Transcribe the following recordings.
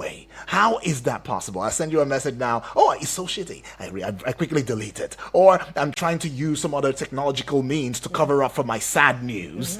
way. How is that possible? I send you a message now. Oh, it's so shitty. I quickly delete it. Or I'm trying to use some other technological means to cover up for my sad news,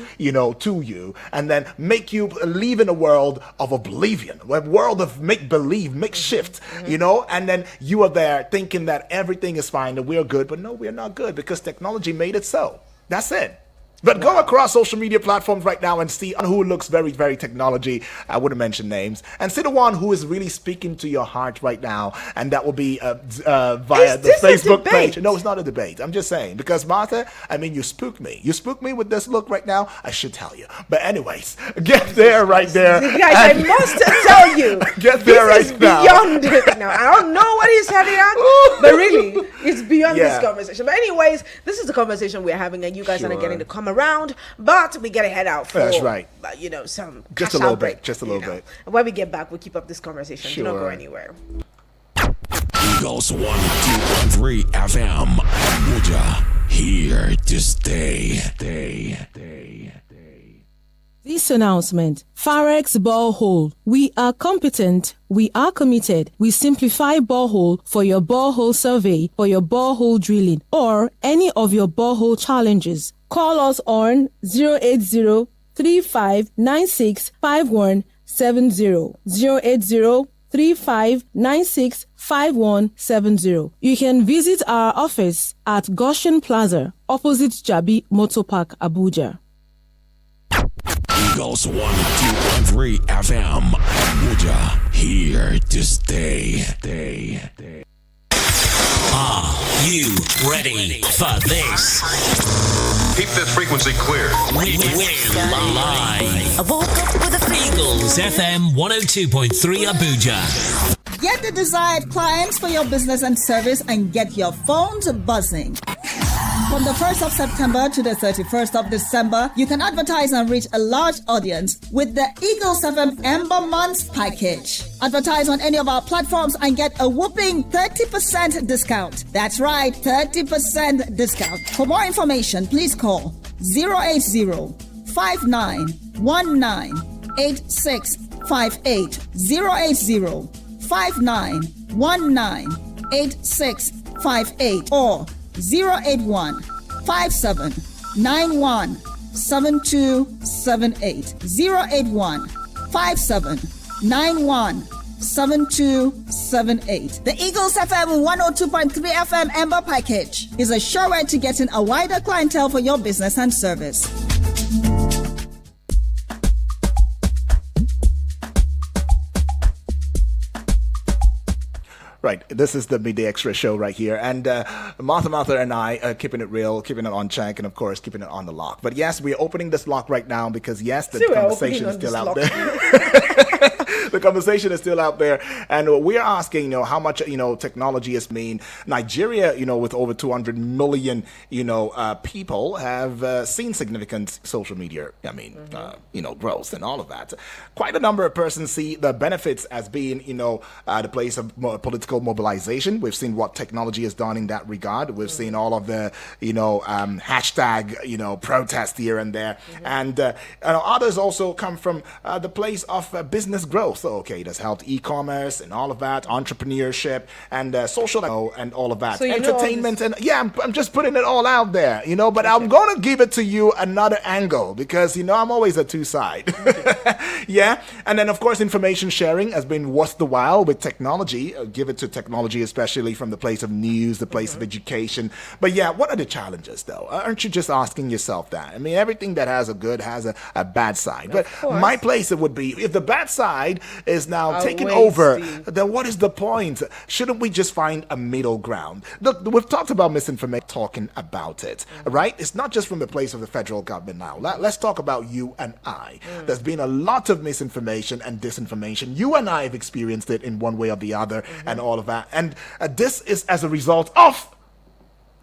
to you, and then make you live in a world of oblivion, a world of make-believe, makeshift, and then you are there thinking that everything is fine and we're good, but no, we're not good because technology made it so. That's it. But go across social media platforms right now and see who looks very, very technology. I wouldn't mention names. And see the one who is really speaking to your heart right now. And that will be via the Facebook page. No, it's not a debate. I'm just saying. Because Martha, you spooked me. You spooked me with this look right now. I should tell you. But anyways, get there right there. Guys, I must tell you. Get there right now. Beyond it now. I don't know what he's heading at. But really, it's beyond this conversation. But anyways, this is the conversation we're having. And you guys are not getting to come around, but we gotta head out for that's right. Some just a little bit. And when we get back, we'll keep up this conversation. Sure. Do not go anywhere. Eagles 102.3 FM Abuja, here to stay. This announcement, Farex Borehole. We are competent, we are committed. We simplify borehole for your borehole survey, for your borehole drilling, or any of your borehole challenges. Call us on 080 3596 5170. 080 3596 5170. You can visit our office at Goshen Plaza, opposite Jabi Motor Park, Abuja. Eagles 102.3 FM Abuja, here to stay. Are you ready for this? Keep this frequency clear. We're live. I woke up with a Eagles FM 102.3 Abuja. Get the desired clients for your business and service and get your phones buzzing. From the 1st of September to the 31st of December, you can advertise and reach a large audience with the Eagles FM Ember Months package. Advertise on any of our platforms and get a whopping 30% discount. That's right, 30% discount. For more information, please call 080 5919 8658. 080 5919 8658 or 081 5791 7278. 081 5791 7278. The Eagles FM 102.3 FM Ember package is a sure way to getting a wider clientele for your business and service. Right, this is the Midday Extra show right here, and Martha and I are keeping it real, keeping it on check, and of course keeping it on the lock. But yes, we are opening this lock right now because yes, the conversation is still out there. The conversation is still out there, and we're asking, how much, technology has mean. Nigeria, with over 200 million, people have seen significant social media, growth and all of that. Quite a number of persons see the benefits as being, the place of political mobilization. We've seen what technology has done in that regard. We've seen all of the, hashtag, protest here and there. And others also come from the place of business growth. Okay, it has helped e-commerce and all of that, entrepreneurship and social and all of that. So entertainment and I'm just putting it all out there, but I'm going to give it to you another angle because, I'm always a two-side. Yeah. And then, of course, information sharing has been worth the while with technology. Give it to technology, especially from the place of news, the place of education. But yeah, what are the challenges, though? Aren't you just asking yourself that? Everything that has a good has a bad side. But my place it would be, if the bad side is now taking over, then what is the point? Shouldn't we just find a middle ground? Look, we've talked about misinformation, talking about it, right? It's not just from the place of the federal government now. Let's talk about you and I. There's been a lot of misinformation and disinformation. You and I have experienced it in one way or the other and all of that. And this is as a result of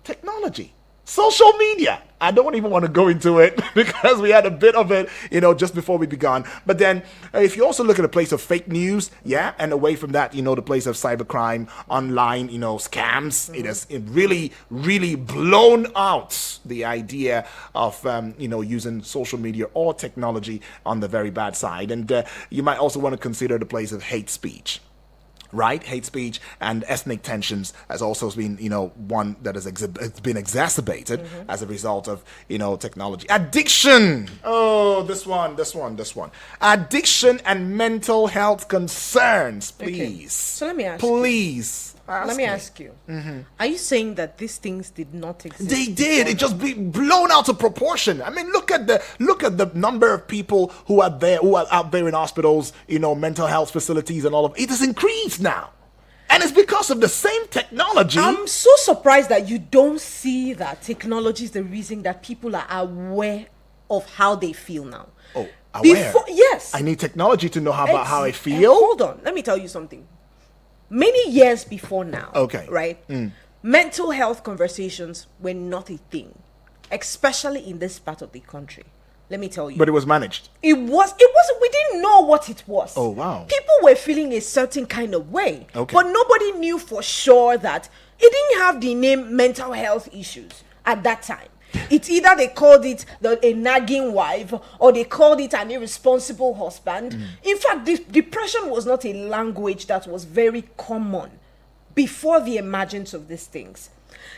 technology, social media. I don't even want to go into it because we had a bit of it, just before we began. But then if you also look at the place of fake news, and away from that, the place of cybercrime, online, scams, it really, really blown out the idea of, using social media or technology on the very bad side. And you might also want to consider the place of hate speech. Right, hate speech and ethnic tensions has also been, one that has it's been exacerbated as a result of, technology. Addiction. Oh, this one. Addiction and mental health concerns, please. Okay. So let me ask Please. Let me ask you. Are you saying that these things did not exist? They did. It just be blown out of proportion. I mean, look at the number of people who are out there in hospitals, mental health facilities and all of it has increased now. And it's because of the same technology. I'm so surprised that you don't see that technology is the reason that people are aware of how they feel now. Oh, aware? Yes. I need technology to know about how I feel. Hold on. Let me tell you something. Many years before now, okay, right? Mental health conversations were not a thing, especially in this part of the country. Let me tell you. But it was managed. It wasn't. We didn't know what it was. Oh, wow. People were feeling a certain kind of way, okay, but nobody knew for sure that it didn't have the name mental health issues at that time. It's either they called it a nagging wife or they called it an irresponsible husband. In fact, depression was not a language that was very common before the emergence of these things.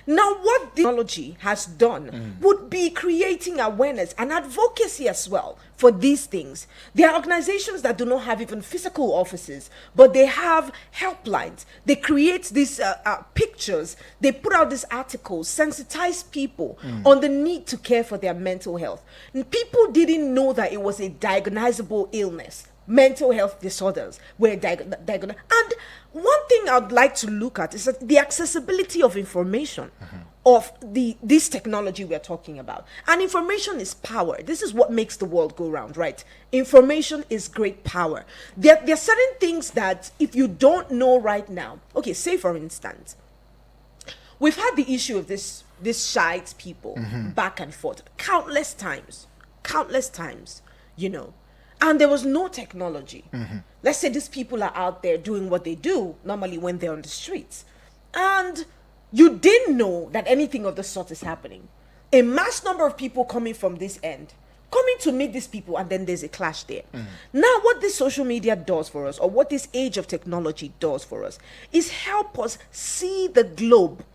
Now, what technology has done would be creating awareness and advocacy as well for these things. There are organizations that do not have even physical offices, but they have helplines. They create these pictures. They put out these articles, sensitize people on the need to care for their mental health. And people didn't know that it was a diagnosable illness. Mental health disorders were diagnosed. And one thing I'd like to look at is that the accessibility of information of this technology we're talking about. And information is power. This is what makes the world go round, right? Information is great power. There are certain things that if you don't know right now, okay, say for instance, we've had the issue of this shite people back and forth countless times, and there was no technology. Let's say these people are out there doing what they do normally when they're on the streets. And you didn't know that anything of the sort is happening. A mass number of people coming from this end, coming to meet these people, and then there's a clash there. Now, what this social media does for us, or what this age of technology does for us, is help us see the globe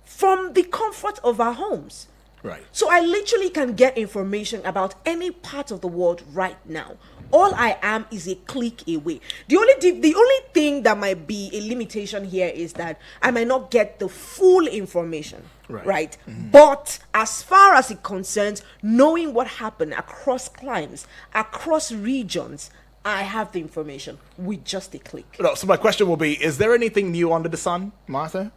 from the comfort of our homes. Right. So I literally can get information about any part of the world right now. All I am is a click away. The only thing that might be a limitation here is that I might not get the full information. Right. But as far as it concerns knowing what happened across climes, across regions, I have the information with just a click. So my question will be, is there anything new under the sun, Martha?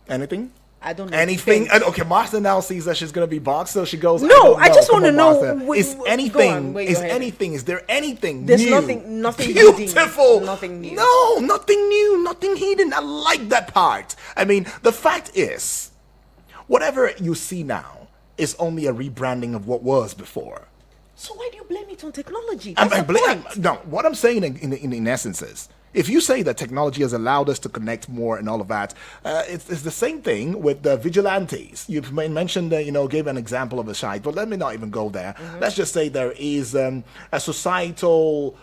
Anything? I don't know. Anything? Okay, Martha now sees that she's going to be boxed, so she goes, No, I just Come want to on, know. Martha. Is there anything There's new? nothing beautiful. hidden. Nothing new. No, nothing new, nothing hidden. I like that part. I mean, the fact is, whatever you see now is only a rebranding of what was before. So why do you blame it on technology? That's the point. No, what I'm saying in essence is, if you say that technology has allowed us to connect more and all of that, it's the same thing with the vigilantes. You've mentioned, gave an example of a site, but let me not even go there. Let's just say there is a societal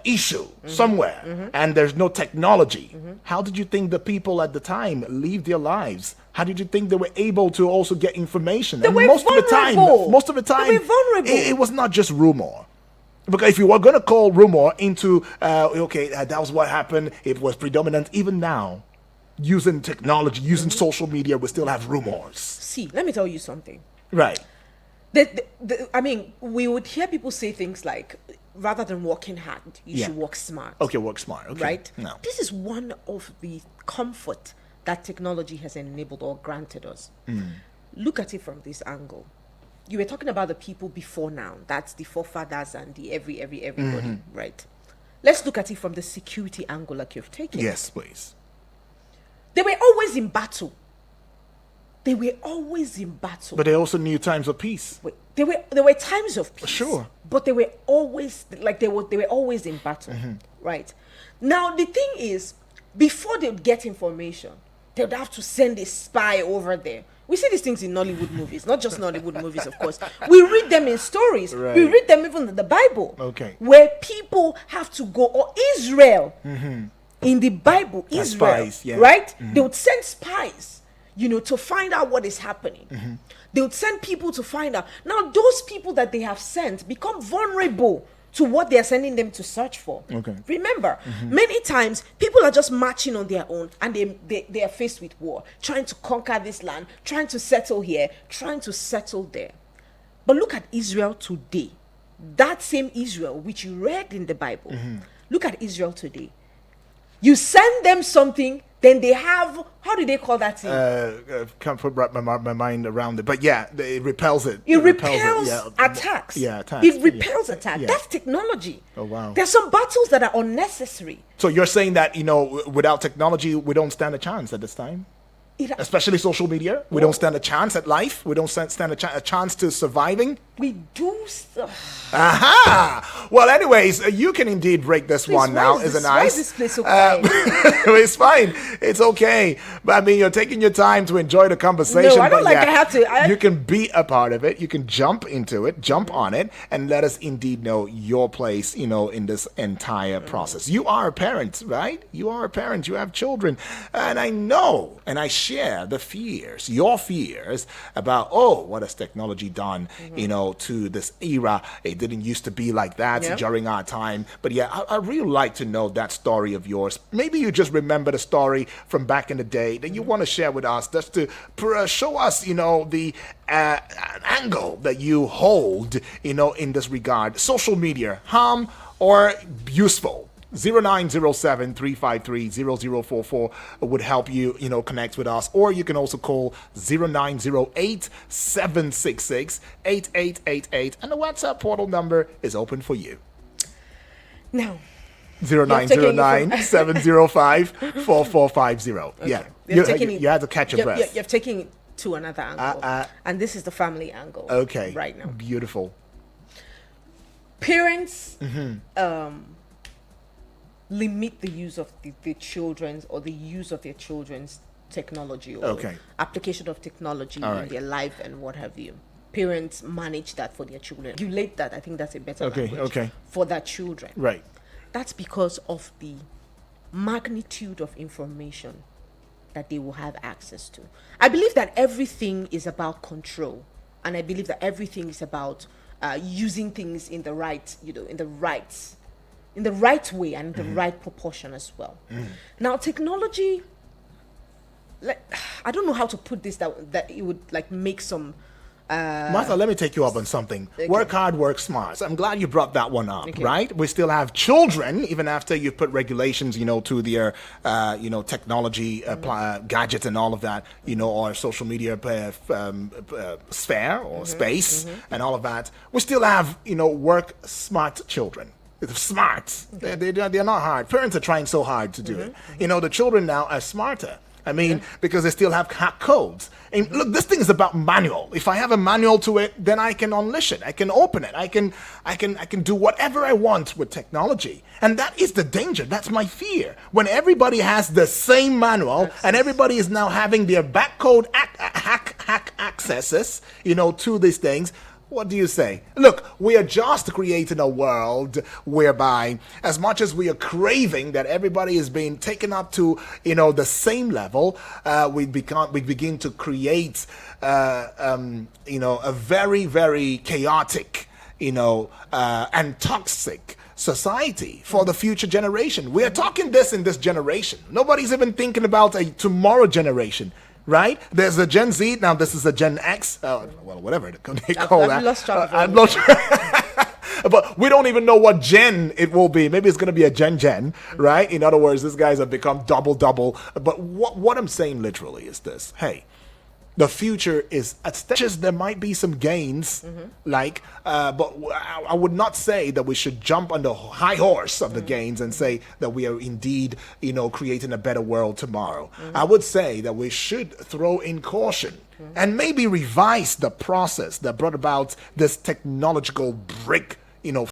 issue somewhere, and there's no technology. How did you think the people at the time live their lives? How did you think they were able to also get information? They were vulnerable. Most of the time, they were vulnerable. It was not just rumor. Because if you were going to call rumor into, that was what happened, it was predominant. Even now, using technology, using social media, we still have rumors. See, let me tell you something. Right. We would hear people say things like, rather than working hard, you should work smart. Okay, work smart. Okay. Right? No. This is one of the comfort that technology has enabled or granted us. Look at it from this angle. You were talking about the people before now. That's the forefathers and the everybody, right? Let's look at it from the security angle like you've taken. Yes, please. They were always in battle. they were always in battle. But they also knew times of peace. Wait, there were times of peace. Sure. But they were always they were always in battle. Right. Now the thing is, before they would get information, they would have to send a spy over there. We see these things in Nollywood movies, not just Nollywood movies, of course. We read them in stories. Right. We read them even in the Bible. Okay. Where people have to go, or Israel, in the Bible, As Israel, spies, yeah. right? They would send spies, to find out what is happening. They would send people to find out. Now, those people that they have sent become vulnerable to what they are sending them to search for. Okay. Remember, many times people are just marching on their own, and they are faced with war, trying to conquer this land, trying to settle here, trying to settle there. But look at Israel today. That same Israel which you read in the Bible. Look at Israel today. You send them something, then they have, how do they call that thing? Can't put my mind around it, but yeah, it repels it. It repels yeah. attacks. Yeah, attacks. It repels attacks. Yeah. That's technology. Oh, wow. There's some battles that are unnecessary. So you're saying that without technology, we don't stand a chance at this time, especially social media. We don't stand a chance at life. We don't stand a chance to surviving. We do stuff. Aha! Well, anyways, you can indeed break this one now, isn't Why nice? is this place so quiet? It's fine. It's okay. But I mean, you're taking your time to enjoy the conversation. No, I don't but like I have to. You can be a part of it. You can jump into it, jump on it, and let us indeed know your place, in this entire process. You are a parent, right? You are a parent. You have children. And I know, and I share the fears, your fears about, what has technology done, to this era. It didn't used to be like that during our time. But yeah, I really like to know that story of yours. Maybe you just remember the story from back in the day that you want to share with us, just to show us, the angle that you hold, in this regard. Social media, harm or useful? 0907-353-0044 would help you, connect with us. Or you can also call 0908-766-8888. And the WhatsApp portal number is open for you. Now, 0909-705-4450. Yeah. You had to catch your breath. You've taken it to another angle. And this is the family angle. Okay. Right now. Beautiful. Parents limit the use of the children's or the use of their children's technology or application of technology in their life and what have you. Parents manage that for their children. Regulate that. I think that's a better language for their children. Right. That's because of the magnitude of information that they will have access to. I believe that everything is about control, and I believe that everything is about using things in the right, in the right way and the right proportion as well. Now, technology, I don't know how to put this that it would make some. Martha, let me take you up on something. Okay. Work hard, work smart. So I'm glad you brought that one up, right? We still have children, even after you put regulations, to their, technology, gadgets and all of that, or social media sphere or space and all of that. We still have, work smart children. It's smart. They're not hard. Parents are trying so hard to do it. The children now are smarter. I mean, because they still have hack codes. And look, this thing is about manual. If I have a manual to it, then I can unleash it. I can open it. I can do whatever I want with technology. And that is the danger. That's my fear. When everybody has the same manual and everybody is now having their backcode hack accesses, to these things. What do you say? Look, we are just creating a world whereby, as much as we are craving that everybody is being taken up to, the same level, we begin to create, a very, very chaotic, and toxic society for the future generation. We are talking this in this generation. Nobody's even thinking about a tomorrow generation. Right? There's a Gen Z. Now this is a Gen X. Whatever they call that. I've lost track. I'm not sure. But we don't even know what gen it will be. Maybe it's going to be a gen, right? In other words, these guys have become double. But what I'm saying literally is this. Hey, The future is at stake. Just there might be some gains, but I would not say that we should jump on the high horse of the gains and say that we are indeed, creating a better world tomorrow. I would say that we should throw in caution and maybe revise the process that brought about this technological break,